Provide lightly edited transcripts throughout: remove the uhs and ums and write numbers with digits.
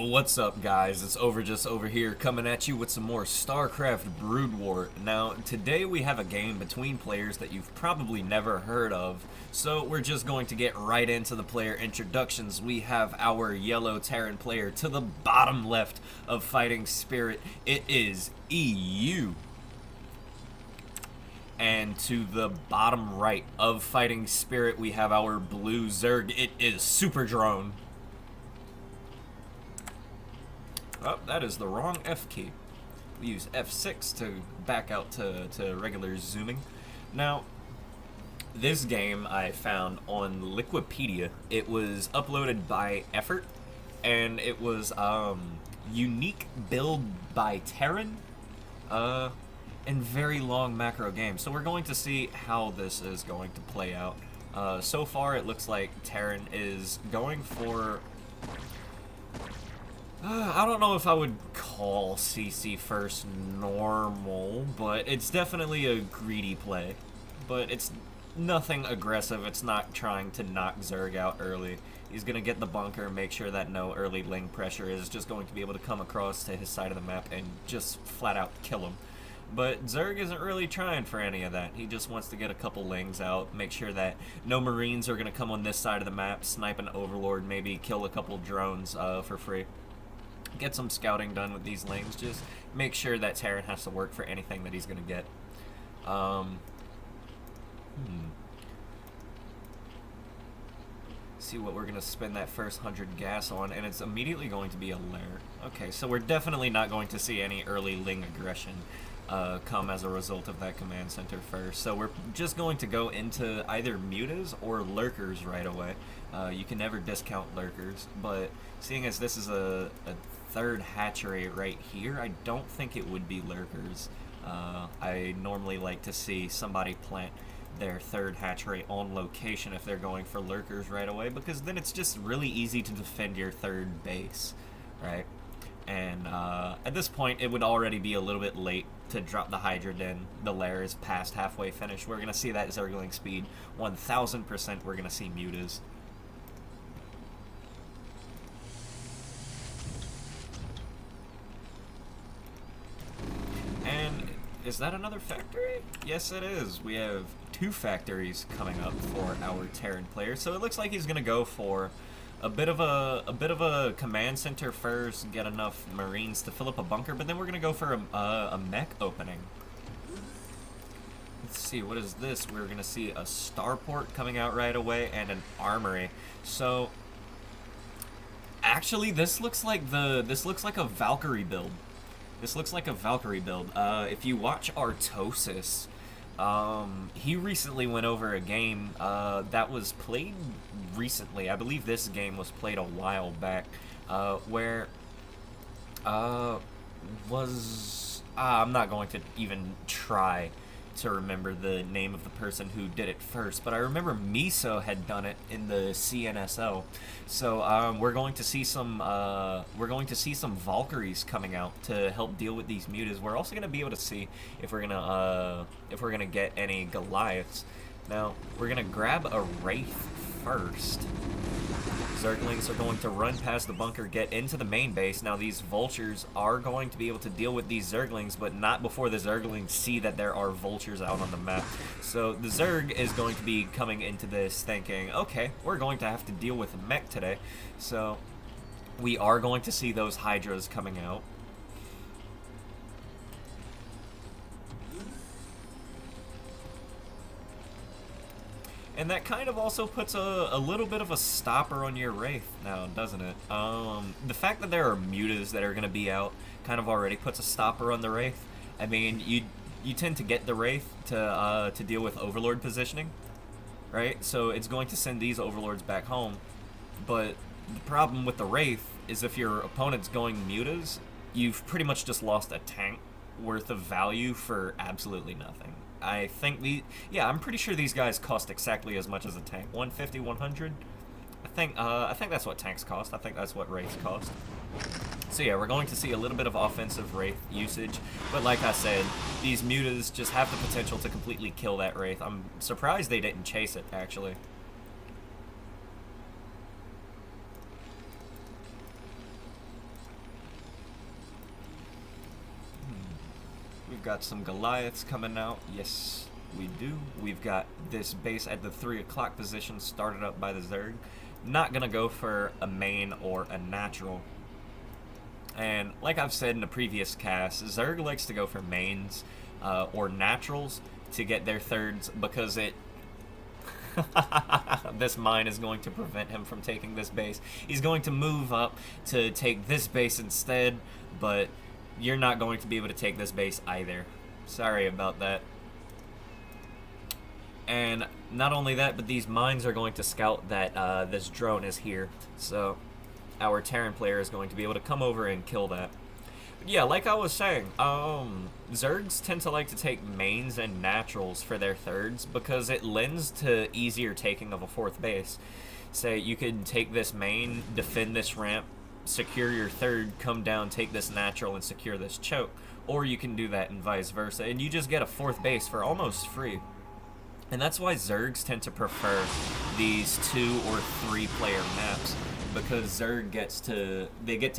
What's up, guys? It's Overjust over here coming at you with some more StarCraft Brood War. Now, today we have a game between players that you've probably never heard of, so we're just going to get right into the player introductions. We have our yellow Terran player to the bottom left of Fighting Spirit. It is EU. And to the bottom right of Fighting Spirit, we have our blue Zerg. It is Super Drone. Oh, that is the wrong F key. We use F6 to back out to regular zooming. Now, this game I found on Liquipedia. It was uploaded by Effort, and it was unique build by Terran, and very long macro game. So we're going to see how this is going to play out. So far, it looks like Terran is going for... I don't know if I would call CC first normal, but it's definitely a greedy play. But it's nothing aggressive. It's not trying to knock Zerg out early. He's going to get the bunker, make sure that no early ling pressure is just going to be able to come across to his side of the map and just flat out kill him. But Zerg isn't really trying for any of that. He just wants to get a couple lings out, make sure that no Marines are going to come on this side of the map, snipe an Overlord, maybe kill a couple drones for free. Get some scouting done with these lanes. Just make sure that Terran has to work for anything that he's going to get. See what we're going to spend that first 100 gas on, and it's immediately going to be a lair. Okay, so we're definitely not going to see any early ling aggression come as a result of that command center first. So we're just going to go into either mutas or lurkers right away. You can never discount lurkers, but seeing as this is a third hatchery right here, I don't think it would be lurkers. I normally like to see somebody plant their third hatchery on location if they're going for lurkers right away, because then it's just really easy to defend your third base, right? And at this point, it would already be a little bit late to drop the Hydra Den. The lair is past halfway finished. We're going to see that Zergling speed 1000%. We're going to see mutas. And is that another factory? Yes, it is. We have 2 factories coming up for our Terran player. So it looks like he's going to go for a bit of a command center first, get enough Marines to fill up a bunker, but then we're going to go for a mech opening. Let's see, what is this? We're going to see a starport coming out right away and an armory. So actually this looks like a Valkyrie build. This looks like a Valkyrie build. If you watch Artosis, he recently went over a game that was played recently. I believe this game was played a while back, where I'm not going to even try to remember the name of the person who did it first, but I remember Miso had done it in the CNSL. So we're going to see some Valkyries coming out to help deal with these mutas. We're also going to be able to see if we're gonna get any Goliaths. Now we're gonna grab a Wraith first. Zerglings are going to run past the bunker, get into the main base. Now these vultures are going to be able to deal with these Zerglings, but not before the Zerglings see that there are vultures out on the map. So the Zerg is going to be coming into this thinking, okay, we're going to have to deal with a mech today. So we are going to see those Hydras coming out. And that kind of also puts a little bit of a stopper on your Wraith now, doesn't it? The fact that there are mutas that are going to be out kind of already puts a stopper on the Wraith. I mean, you tend to get the Wraith to deal with Overlord positioning, right? So it's going to send these Overlords back home. But the problem with the Wraith is if your opponent's going mutas, you've pretty much just lost a tank worth of value for absolutely nothing. I think I'm pretty sure these guys cost exactly as much as a tank. 150, 100? I think that's what tanks cost. I think that's what Wraiths cost. So yeah, we're going to see a little bit of offensive Wraith usage, but like I said, these mutas just have the potential to completely kill that Wraith. I'm surprised they didn't chase it, actually. got some Goliaths coming out. Yes, we do. We've got this base at the 3 o'clock position started up by the Zerg. Not gonna go for a main or a natural. And like I've said in the previous cast, Zerg likes to go for mains or naturals to get their thirds because it... this mine is going to prevent him from taking this base. He's going to move up to take this base instead, but you're not going to be able to take this base either. Sorry about that. And not only that, but these mines are going to scout that this drone is here. So our Terran player is going to be able to come over and kill that. But yeah, like I was saying, Zergs tend to like to take mains and naturals for their thirds because it lends to easier taking of a fourth base. Say you could take this main, defend this ramp, secure your third, come down, take this natural, and secure this choke. Or you can do that and vice versa, and you just get a fourth base for almost free. And that's why Zergs tend to prefer these 2 or 3 player maps, because Zerg gets to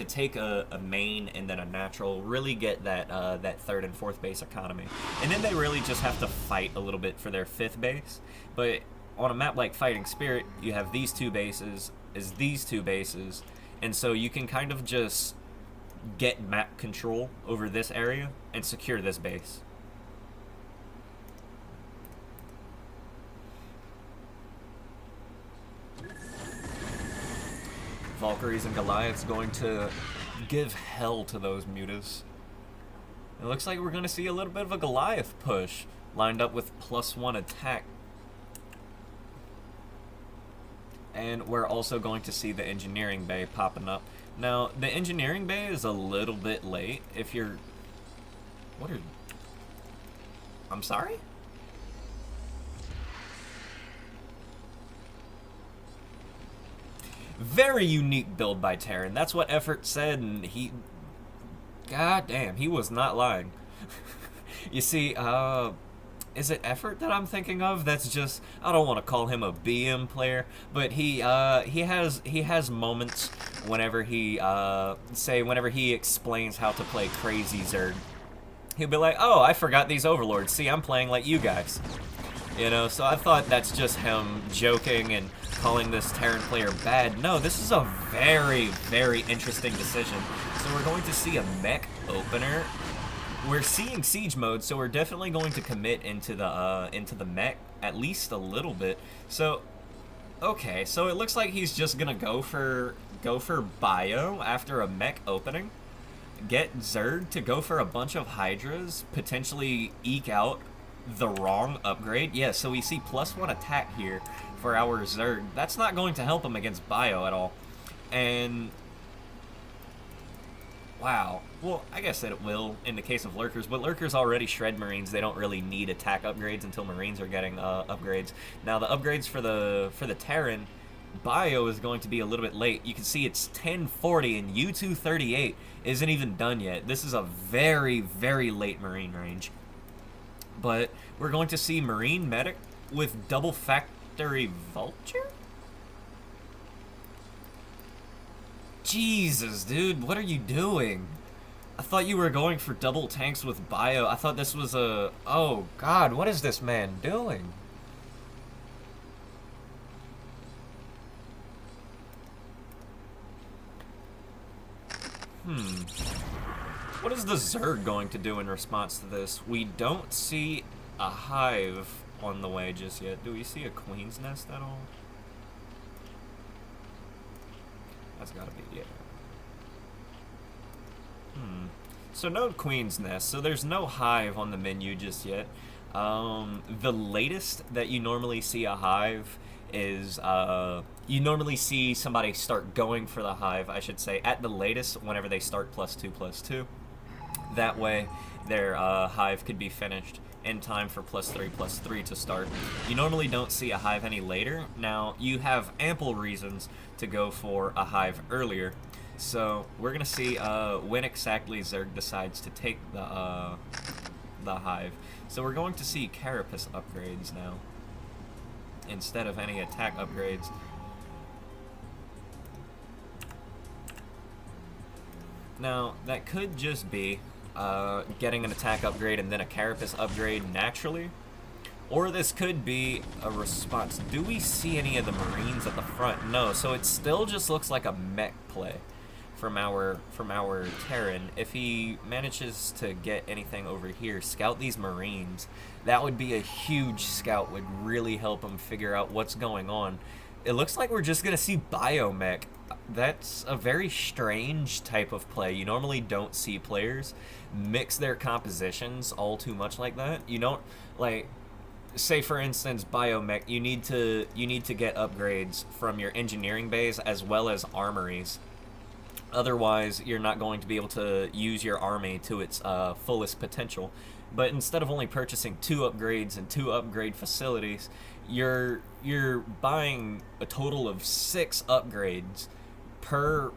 take a main and then a natural, really get that that third and fourth base economy, and then they really just have to fight a little bit for their 5th base. But on a map like Fighting Spirit, you have these 2 bases, and so you can kind of just get map control over this area and secure this base. Valkyries and Goliaths going to give hell to those mutas. It looks like we're going to see a little bit of a Goliath push, lined up with +1 attack. And we're also going to see the engineering bay popping up. Now, the engineering bay is a little bit late if you're... What are... I'm sorry? Very unique build by Terran. That's what Effort said, and he... God damn, he was not lying. You see, is it Effort that I'm thinking of? That's just... I don't want to call him a BM player, but he has moments whenever he, whenever he explains how to play crazy Zerg. He'll be like, oh, I forgot these overlords. See, I'm playing like you guys. You know, so I thought that's just him joking and calling this Terran player bad. No, this is a very, very interesting decision. So we're going to see a mech opener. We're seeing siege mode, so we're definitely going to commit into the mech at least a little bit. So, okay, so it looks like he's just gonna go for bio after a mech opening. Get Zerg to go for a bunch of Hydras, potentially eke out the wrong upgrade. Yeah, so we see +1 attack here for our Zerg. That's not going to help him against bio at all. And wow. Well, I guess that it will in the case of Lurkers, but Lurkers already shred Marines. They don't really need attack upgrades until Marines are getting upgrades. Now, the upgrades for the Terran, bio is going to be a little bit late. You can see it's 1040 and U238 isn't even done yet. This is a very, very late Marine range. But we're going to see Marine Medic with double factory Vulture? Jesus, dude, what are you doing? I thought you were going for double tanks with bio. I thought this was a... Oh, God, what is this man doing? What is the Zerg going to do in response to this? We don't see a hive on the way just yet. Do we see a queen's nest at all? That's gotta be, yeah. So no queen's nest, so there's no hive on the menu just yet. The latest that you normally see a hive is, you normally see somebody start going for the hive, I should say, at the latest, whenever they start +2/+2. That way, their hive could be finished in time for +3/+3 to start. You normally don't see a hive any later. Now, you have ample reasons to go for a hive earlier. So, we're going to see when exactly Zerg decides to take the hive. So, we're going to see carapace upgrades now, instead of any attack upgrades. Now, that could just be getting an attack upgrade and then a carapace upgrade naturally. Or this could be a response. Do we see any of the Marines at the front? No, so it still just looks like a mech play from our Terran. If he manages to get anything over here, scout these Marines, that would be a huge scout, would really help him figure out what's going on. It looks like we're just going to see BIOMECH. That's a very strange type of play. You normally don't see players mix their compositions all too much like that. You don't, like, say for instance BIOMECH, you need to get upgrades from your engineering bays as well as armories. Otherwise, you're not going to be able to use your army to its fullest potential. But instead of only purchasing 2 upgrades and 2 upgrade facilities, you're buying a total of 6 upgrades per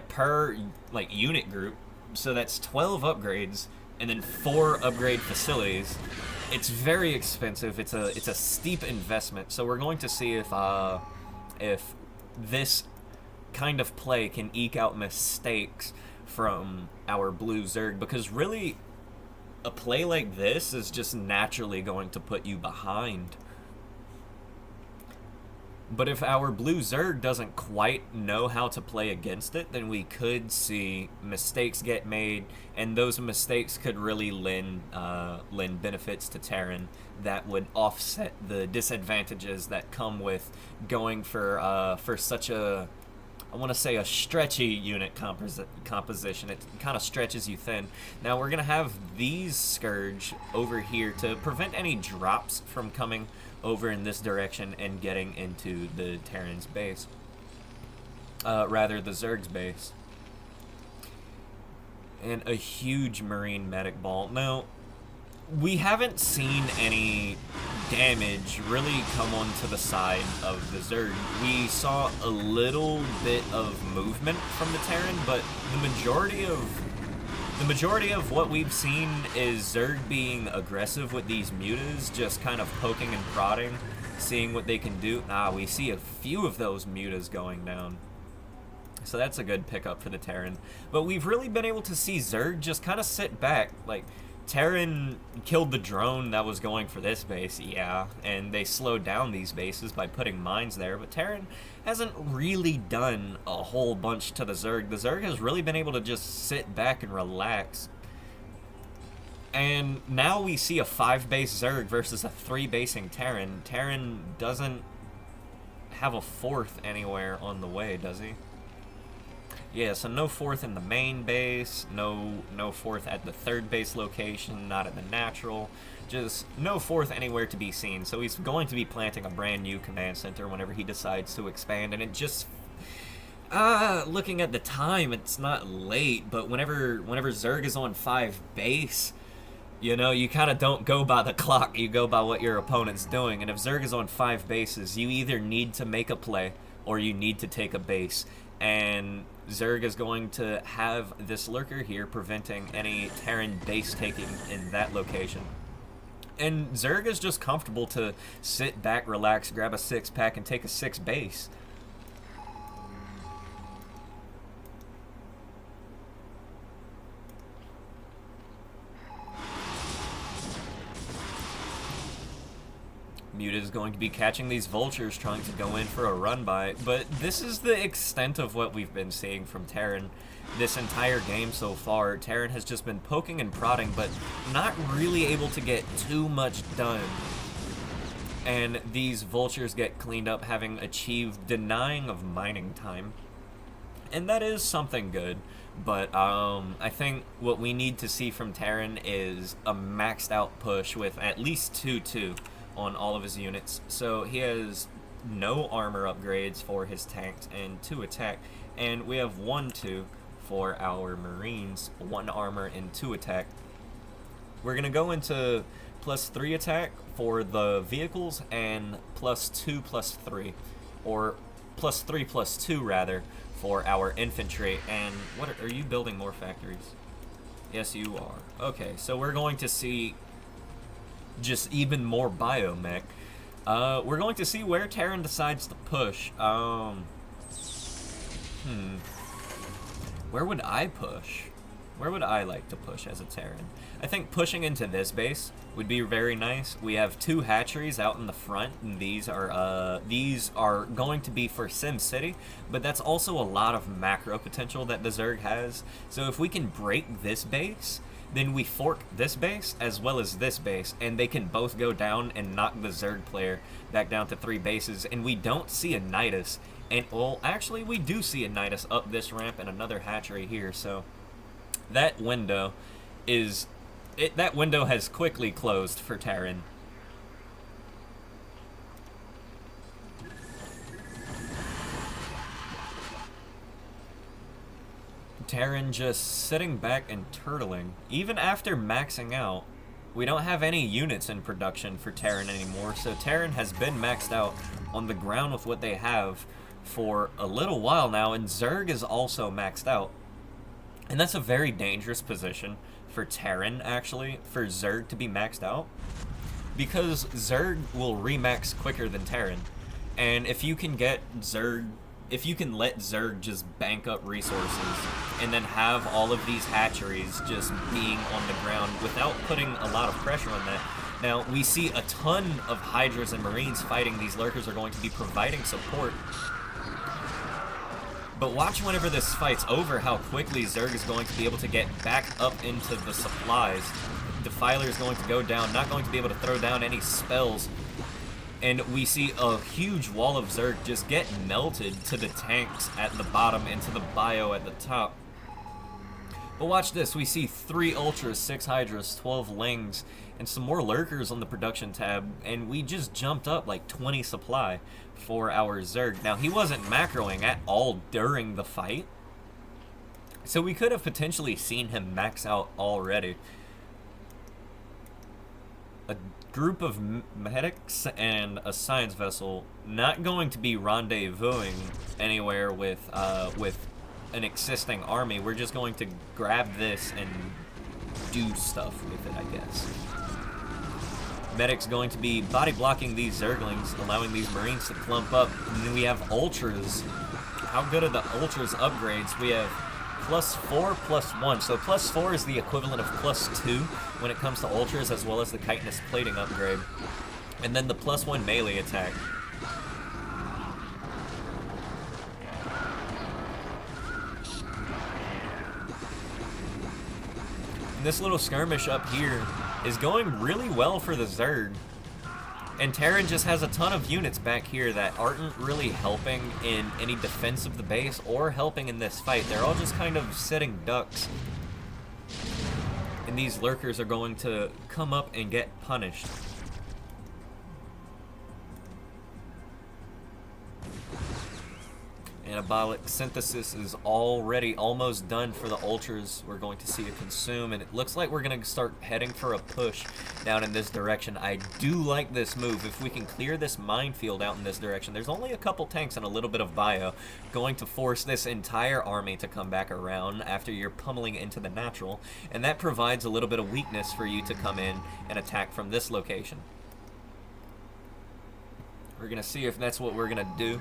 per like unit group. So that's 12 upgrades and then 4 upgrade facilities. It's very expensive. It's a steep investment. So we're going to see if this kind of play can eke out mistakes from our blue Zerg, because really a play like this is just naturally going to put you behind. But if our blue Zerg doesn't quite know how to play against it, then we could see mistakes get made, and those mistakes could really lend benefits to Terran that would offset the disadvantages that come with going for such a, I want to say, a stretchy unit composition. It kind of stretches you thin. Now we're going to have these Scourge over here to prevent any drops from coming over in this direction and getting into the Terran's base. Rather, the Zerg's base. And a huge Marine medic ball. Now, we haven't seen any damage really come onto the side of the Zerg. We saw a little bit of movement from the Terran, but the majority of what we've seen is Zerg being aggressive with these mutas, just kind of poking and prodding, seeing what they can do. We see a few of those mutas going down. So that's a good pickup for the Terran. But we've really been able to see Zerg just kind of sit back. Like, Terran killed the drone that was going for this base, yeah, and they slowed down these bases by putting mines there, but Terran hasn't really done a whole bunch to the Zerg. The Zerg has really been able to just sit back and relax. And now we see a 5-base Zerg versus a 3-basing Terran. Terran doesn't have a 4th anywhere on the way, does he? Yeah, so no 4th in the main base, no 4th at the 3rd base location, not at the natural, just no 4th anywhere to be seen. So he's going to be planting a brand new command center whenever he decides to expand, and it just, looking at the time, it's not late, but whenever Zerg is on 5 base, you know, you kind of don't go by the clock, you go by what your opponent's doing, and if Zerg is on 5 bases, you either need to make a play, or you need to take a base, and Zerg is going to have this lurker here preventing any Terran base taking in that location. And Zerg is just comfortable to sit back, relax, grab a 6-pack, and take a 6 base. Muta is going to be catching these vultures, trying to go in for a run by, but this is the extent of what we've been seeing from Terran this entire game so far. Terran has just been poking and prodding, but not really able to get too much done. And these vultures get cleaned up, having achieved denying of mining time. And that is something good, but I think what we need to see from Terran is a maxed out push with at least 2-2 on all of his units. So he has no armor upgrades for his tanks and 2 attack, and we have 1-2 for our Marines, 1 armor and 2 attack. We're gonna go into +3 attack for the vehicles and +2/+3, or +3/+2 rather, for our infantry. And what are you building more factories? Yes, you are. Okay, so we're going to see just even more BIOMECH. We're going to see where Terran decides to push. Where would I push? Where would I like to push as a Terran? I think pushing into this base would be very nice. We have 2 hatcheries out in the front, and these are going to be for Sim City, but that's also a lot of macro potential that the Zerg has. So if we can break this base, then we fork this base as well as this base, and they can both go down and knock the Zerg player back down to 3 bases, and we don't see a Nidus. And, well, actually, we do see a Nidus up this ramp and another hatchery here, so that window is... that window has quickly closed for Terran. Terran just sitting back and turtling. Even after maxing out, we don't have any units in production for Terran anymore, so Terran has been maxed out on the ground with what they have for a little while now, and Zerg is also maxed out. And that's a very dangerous position for Terran, actually, for Zerg to be maxed out, because Zerg will remax quicker than Terran. And if you can get Zerg, if you can let Zerg just bank up resources and then have all of these hatcheries just being on the ground without putting a lot of pressure on that. Now, we see a ton of Hydras and Marines fighting. These Lurkers are going to be providing support. But watch whenever this fight's over how quickly Zerg is going to be able to get back up into the supplies. Defiler is going to go down, not going to be able to throw down any spells. And we see a huge wall of Zerg just get melted to the tanks at the bottom and to the bio at the top. But watch this, we see 3 Ultras, 6 Hydras, 12 Lings, and some more Lurkers on the production tab, and we just jumped up like 20 supply for our Zerg. Now, he wasn't macroing at all during the fight, so we could have potentially seen him max out already. A group of medics and a science vessel not going to be rendezvousing anywhere with an existing army. We're just going to grab this and do stuff with it, I guess. Medic's going to be body blocking these Zerglings, allowing these Marines to clump up. And then we have Ultras. How good are the Ultras upgrades? We have +4, +1. So +4 is the equivalent of +2 when it comes to Ultras, as well as the chitinous plating upgrade. And then the +1 melee attack. And this little skirmish up here is going really well for the Zerg. And Terran just has a ton of units back here that aren't really helping in any defense of the base or helping in this fight. They're all just kind of sitting ducks. And these Lurkers are going to come up and get punished. Anabolic synthesis is already almost done for the Ultras. We're going to see it consume, and it looks like we're going to start heading for a push down in this direction. I do like this move. If we can clear this minefield out in this direction, there's only a couple tanks and a little bit of bio, going to force this entire army to come back around after you're pummeling into the natural, and that provides a little bit of weakness for you to come in and attack from this location. We're going to see if that's what we're going to do.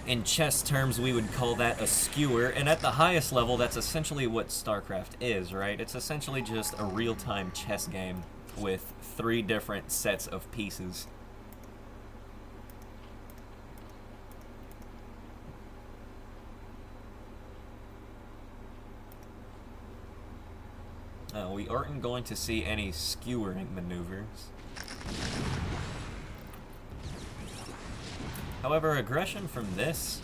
In chess terms, we would call that a skewer, and at the highest level, that's essentially what StarCraft is, right? It's essentially just a real-time chess game with 3 different sets of pieces. We aren't going to see any skewering maneuvers. However, aggression from this,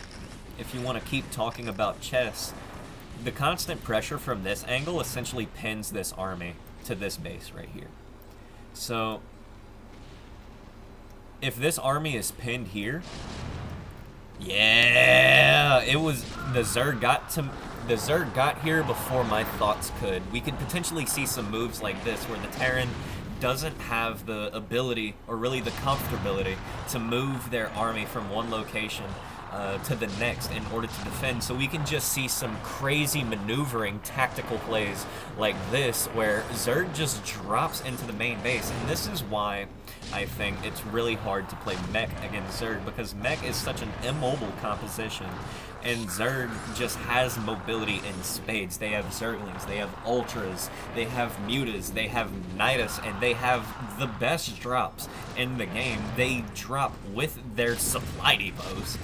if you want to keep talking about chess, the constant pressure from this angle essentially pins this army to this base right here. So, if this army is pinned here, yeah, it was the Zerg got here before my thoughts could. We could potentially see some moves like this where the Terran doesn't have the ability, or really the comfortability, to move their army from one location to the next in order to defend. So we can just see some crazy maneuvering tactical plays like this where Zerg just drops into the main base. And this is why I think it's really hard to play Mech against Zerg, because Mech is such an immobile composition and Zerg just has mobility in spades. They have Zerglings, they have Ultras, they have Mutas, they have Nidus, and they have the best drops in the game. They drop with their supply depots.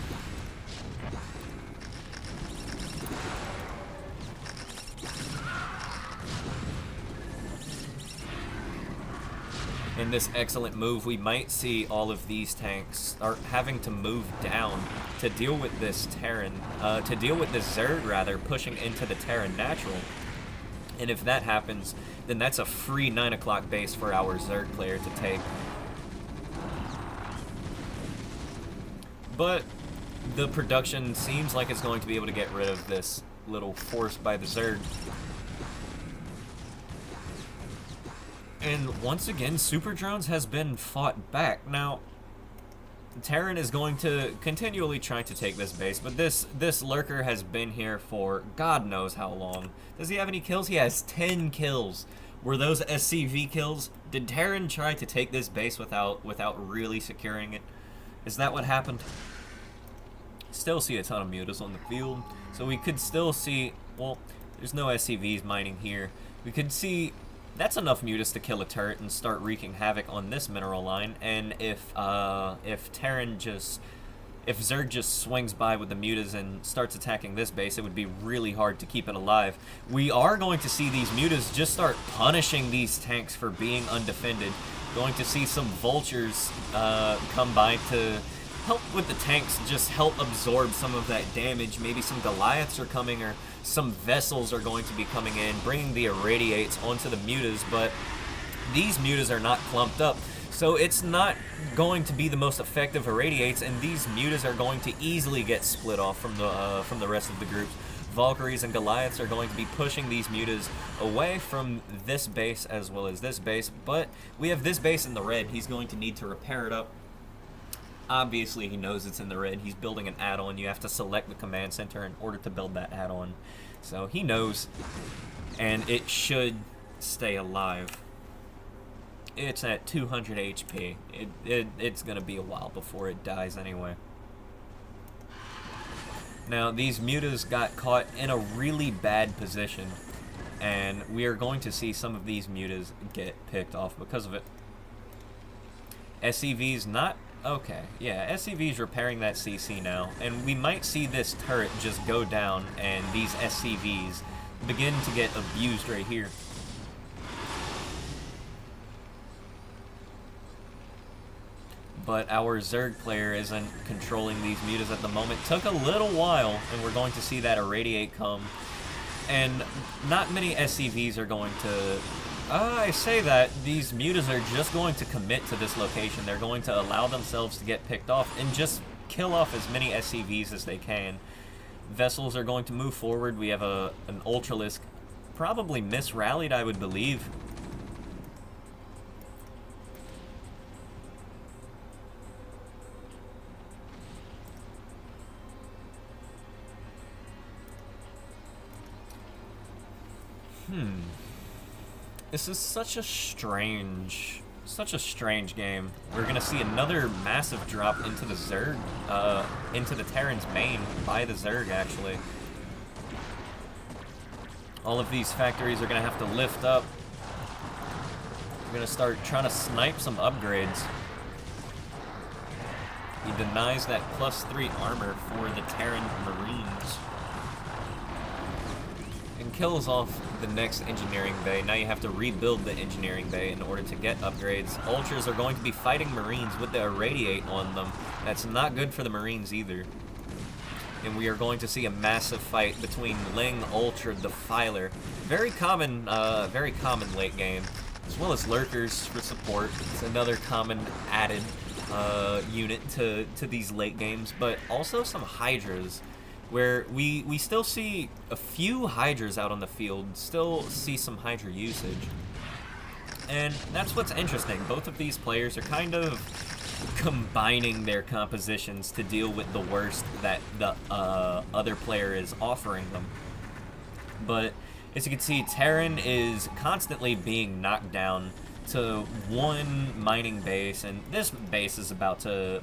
In this excellent move, we might see all of these tanks start having to move down to deal with this Terran, to deal with this Zerg rather, pushing into the Terran natural. And if that happens, then that's a free 9 o'clock base for our Zerg player to take. But the production seems like it's going to be able to get rid of this little force by the Zerg. And once again, Super Drones has been fought back. Now, Terran is going to continually try to take this base, but this lurker has been here for God knows how long. Does he have any kills? He has 10 kills. Were those SCV kills? Did Terran try to take this base without really securing it? Is that what happened? Still see a ton of mutas on the field, so we could still see, well, there's no SCVs mining here. We could see that's enough mutas to kill a turret and start wreaking havoc on this mineral line. And if Zerg just swings by with the mutas and starts attacking this base, it would be really hard to keep it alive. We are going to see these mutas just start punishing these tanks for being undefended. Going to see some vultures come by to help with the tanks, just help absorb some of that damage. Maybe some Goliaths are coming, or some vessels are going to be coming in, bringing the irradiates onto the mutas, but these mutas are not clumped up, so it's not going to be the most effective irradiates, and these mutas are going to easily get split off from the rest of the groups. Valkyries and Goliaths are going to be pushing these mutas away from this base as well as this base, but we have this base in the red. He's going to need to repair it up. Obviously, he knows it's in the red. He's building an add-on. You have to select the command center in order to build that add-on. So he knows, and it should stay alive. It's at 200 HP. It's going to be a while before it dies anyway. Now, these mutas got caught in a really bad position, and we are going to see some of these mutas get picked off because of it. SCV's not... Okay, yeah, SCV's repairing that CC now, and we might see this turret just go down and these SCVs begin to get abused right here. But our Zerg player isn't controlling these mutas at the moment. Took a little while, and we're going to see that irradiate come. And not many SCVs are going to... I say that, these mutas are just going to commit to this location. They're going to allow themselves to get picked off and just kill off as many SCVs as they can. Vessels are going to move forward. We have an Ultralisk, probably misrallied, I would believe. This is such a strange game. We're gonna see another massive drop into the Zerg, into the Terran's main by the Zerg, actually. All of these factories are gonna have to lift up. We're gonna start trying to snipe some upgrades. He denies that +3 armor for the Terran Marines. And kills off the next engineering bay. Now you have to rebuild the engineering bay in order to get upgrades. Ultras are going to be fighting Marines with the irradiate on them. That's not good for the Marines either. And we are going to see a massive fight between Ling, Ultra, Defiler. Very common late game, as well as Lurkers for support. It's another common added unit to these late games, but also some Hydras, where we still see a few Hydras out on the field, still see some Hydra usage. And that's what's interesting. Both of these players are kind of combining their compositions to deal with the worst that the other player is offering them. But as you can see, Terran is constantly being knocked down to one mining base, and this base is about to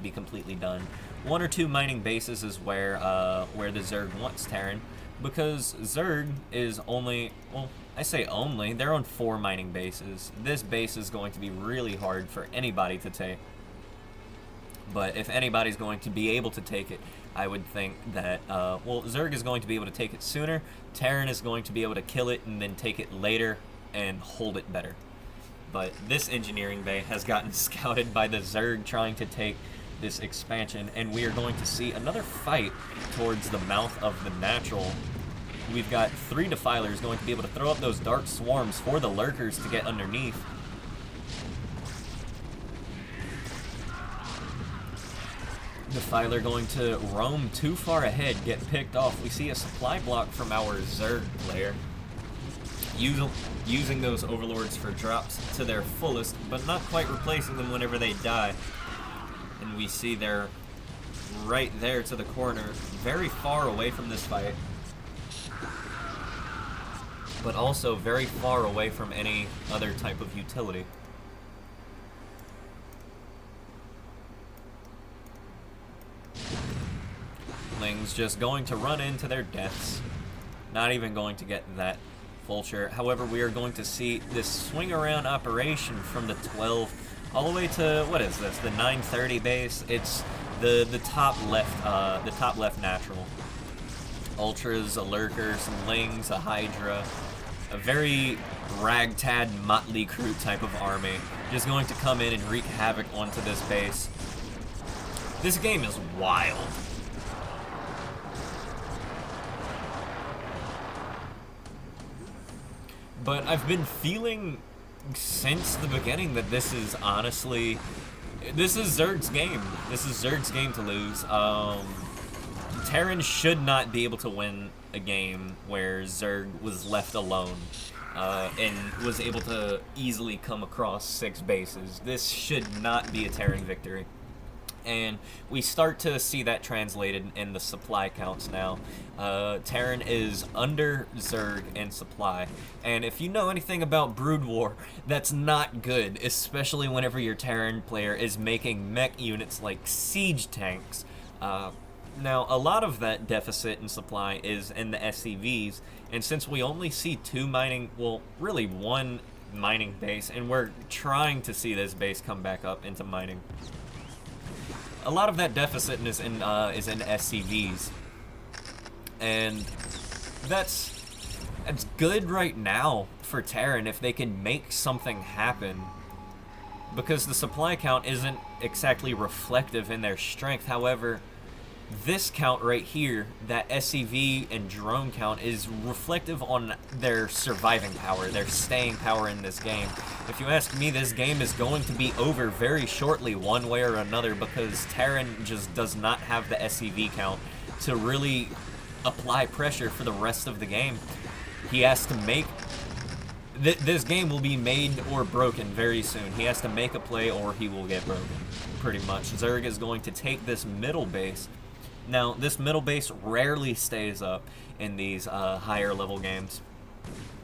be completely done. One or two mining bases is where the Zerg wants Terran, because Zerg is only, well, I say only, they're on 4 mining bases. This base is going to be really hard for anybody to take. But if anybody's going to be able to take it, I would think that, well, Zerg is going to be able to take it sooner, Terran is going to be able to kill it and then take it later and hold it better. But this engineering bay has gotten scouted by the Zerg trying to take this expansion, and we are going to see another fight towards the mouth of the natural. We've got 3 defilers going to be able to throw up those dark swarms for the lurkers to get underneath. Defiler going to roam too far ahead, get picked off. We see a supply block from our Zerg player, using those overlords for drops to their fullest, but not quite replacing them whenever they die. And we see they're right there to the corner, very far away from this fight, but also very far away from any other type of utility. Lings just going to run into their deaths, not even going to get that vulture. However, we are going to see this swing around operation from the 12 all the way to, what is this, the 930 base. It's the top left natural. Ultras, a lurker, some Lings, a Hydra, a very ragtag motley crew type of army, just going to come in and wreak havoc onto this base. This game is wild. But I've been feeling since the beginning that this is honestly, this is Zerg's game. This is Zerg's game to lose. Terran should not be able to win a game where Zerg was left alone and was able to easily come across 6 bases. This should not be a Terran victory. And we start to see that translated in the supply counts now. Terran is under Zerg in supply, and if you know anything about Brood War, that's not good, especially whenever your Terran player is making mech units like siege tanks. Now, a lot of that deficit in supply is in the SCVs, and since we only see 2 mining, well, really 1 mining base, and we're trying to see this base come back up into mining, a lot of that deficit is in SCVs, and that's good right now for Terran if they can make something happen, because the supply count isn't exactly reflective in their strength. However, this count right here, that SCV and drone count, is reflective on their surviving power, their staying power in this game. If you ask me, this game is going to be over very shortly one way or another, because Terran just does not have the SCV count to really apply pressure for the rest of the game. He has to make... this game will be made or broken very soon. He has to make a play or he will get broken, pretty much. Zerg is going to take this middle base. Now, this middle base rarely stays up in these higher level games.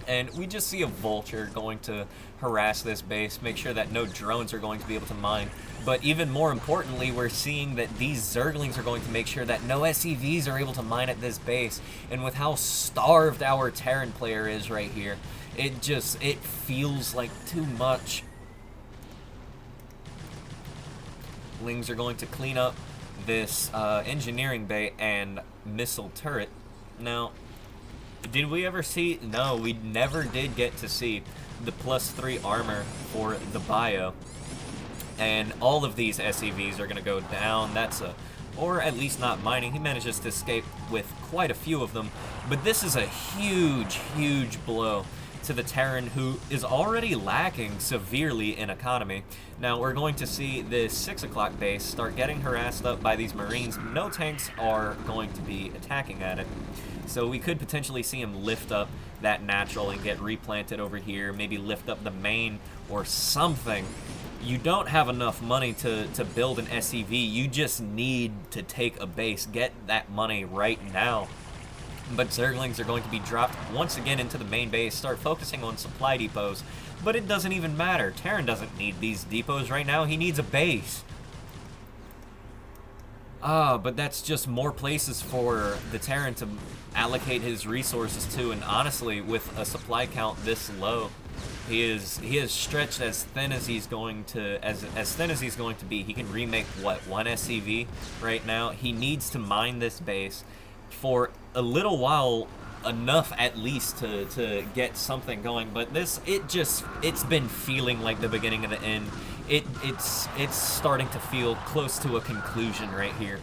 And we just see a vulture going to harass this base, make sure that no drones are going to be able to mine. But even more importantly, we're seeing that these Zerglings are going to make sure that no SCVs are able to mine at this base. And with how starved our Terran player is right here, it feels like too much. Lings are going to clean up this engineering bay and missile turret. Now, did we ever see? No, we never did get to see the +3 armor for the bio. And all of these SCVs are going to go down. That's or at least not mining. He manages to escape with quite a few of them. But this is a huge, huge blow to the Terran, who is already lacking severely in economy. Now, we're going to see this 6 o'clock base start getting harassed up by these Marines. No tanks are going to be attacking at it. So we could potentially see him lift up that natural and get replanted over here, maybe lift up the main or something. you don't have enough money to build an SCV. You just need to take a base. Get that money right now. But Zerglings are going to be dropped once again into the main base, start focusing on supply depots. But it doesn't even matter. Terran doesn't need these depots right now. He needs a base. But that's just more places for the Terran to allocate his resources to. And honestly, with a supply count this low, he is stretched as thin as he's going to as thin as he's going to be. He can remake what, 1 SCV right now. He needs to mine this base for a little while, enough at least to get something going. But it's been feeling like the beginning of the end. It's starting to feel close to a conclusion right here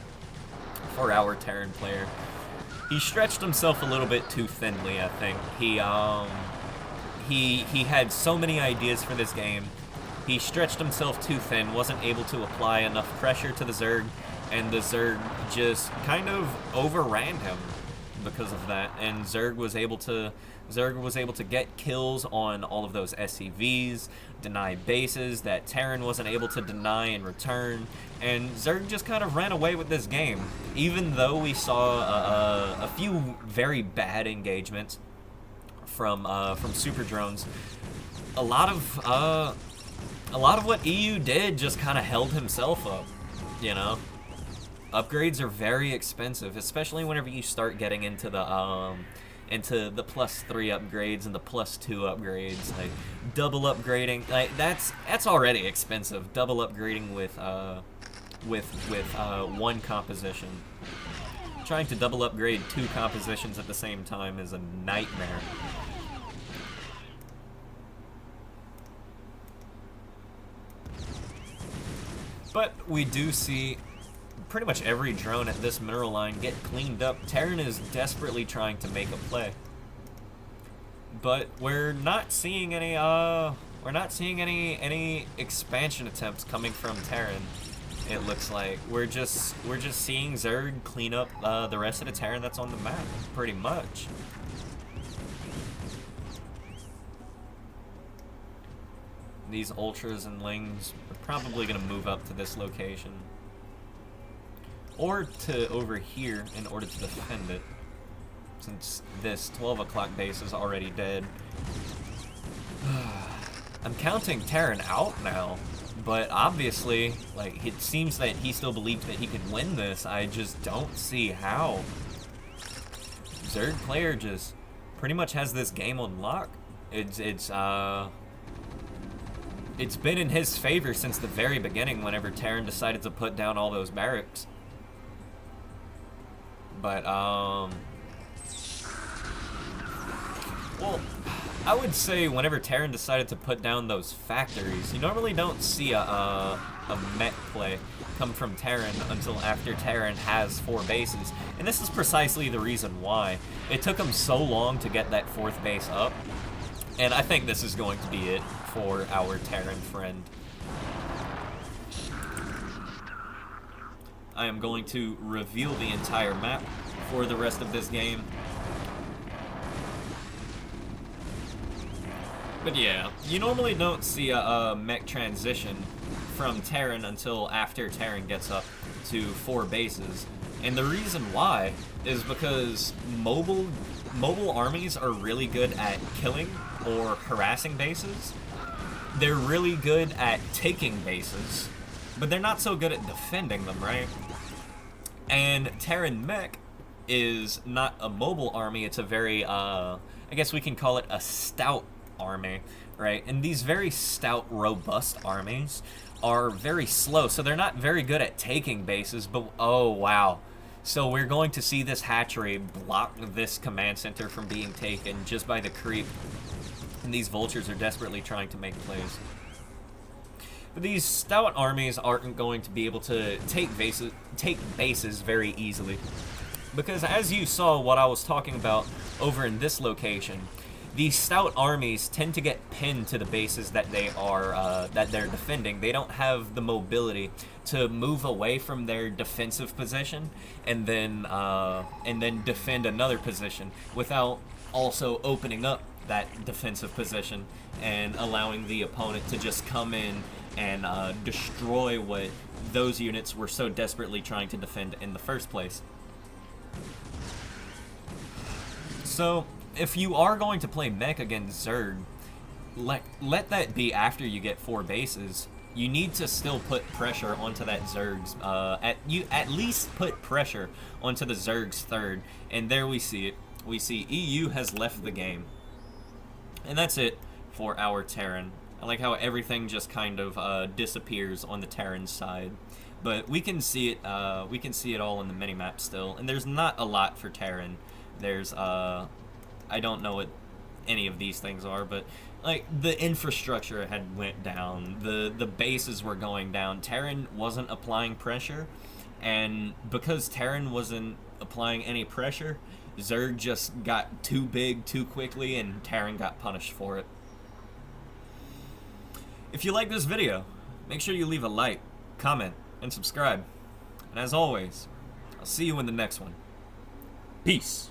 for our Terran player. He stretched himself a little bit too thinly, I think. He had so many ideas for this game. He stretched himself too thin, wasn't able to apply enough pressure to the Zerg, and the Zerg just kind of overran him because of that. And Zerg was able to get kills on all of those SCVs, deny bases that Terran wasn't able to deny in return, and Zerg just kind of ran away with this game. Even though we saw a few very bad engagements from super drones, a lot of what EU did just kind of held himself up, you know. Upgrades are very expensive, especially whenever you start getting into the +3 upgrades and the +2 upgrades. Like double upgrading, like that's already expensive. Double upgrading with 1 composition. Trying to double upgrade 2 compositions at the same time is a nightmare. But we do see pretty much every drone at this mineral line get cleaned up. Terran is desperately trying to make a play, but we're not seeing any any expansion attempts coming from Terran. It looks like we're just seeing Zerg clean up the rest of the Terran that's on the map, pretty much. These ultras and lings are probably gonna move up to this location, or to over here in order to defend it, since this 12 o'clock base is already dead. I'm counting Terran out now, but obviously, like, it seems that he still believes that he could win this. I just don't see how. Zerg player just pretty much has this game on lock. It's been in his favor since the very beginning whenever Terran decided to put down all those barracks. But, well, I would say whenever Terran decided to put down those factories, you normally don't see a mech play come from Terran until after Terran has 4 bases. And this is precisely the reason why. It took him so long to get that 4th base up. And I think this is going to be it for our Terran friend. I am going to reveal the entire map for the rest of this game. But yeah, you normally don't see a mech transition from Terran until after Terran gets up to 4 bases. And the reason why is because mobile armies are really good at killing or harassing bases. They're really good at taking bases, but they're not so good at defending them, right? And Terran mech is not a mobile army, it's a very, I guess we can call it a stout army, right? And these very stout, robust armies are very slow, so they're not very good at taking bases, but oh wow. So we're going to see this hatchery block this command center from being taken just by the creep. And these vultures are desperately trying to make plays. But these stout armies aren't going to be able to take bases very easily. Because as you saw what I was talking about over in this location, these stout armies tend to get pinned to the bases that they're defending. They don't have the mobility to move away from their defensive position and then defend another position without also opening up that defensive position and allowing the opponent to just come in and destroy what those units were so desperately trying to defend in the first place. So, if you are going to play mech against Zerg, let that be after you get 4 bases. You need to still put pressure onto that Zerg's, at least put pressure onto the Zerg's third, and there we see it. We see EU has left the game. And that's it for our Terran. I like how everything just kind of disappears on the Terran side. But we can see it all in the minimap still, and there's not a lot for Terran. There's, I don't know what any of these things are, but like the infrastructure had went down, the bases were going down, Terran wasn't applying pressure, and because Terran wasn't applying any pressure, Zerg just got too big too quickly and Terran got punished for it. If you like this video, make sure you leave a like, comment, and subscribe. And as always, I'll see you in the next one. Peace.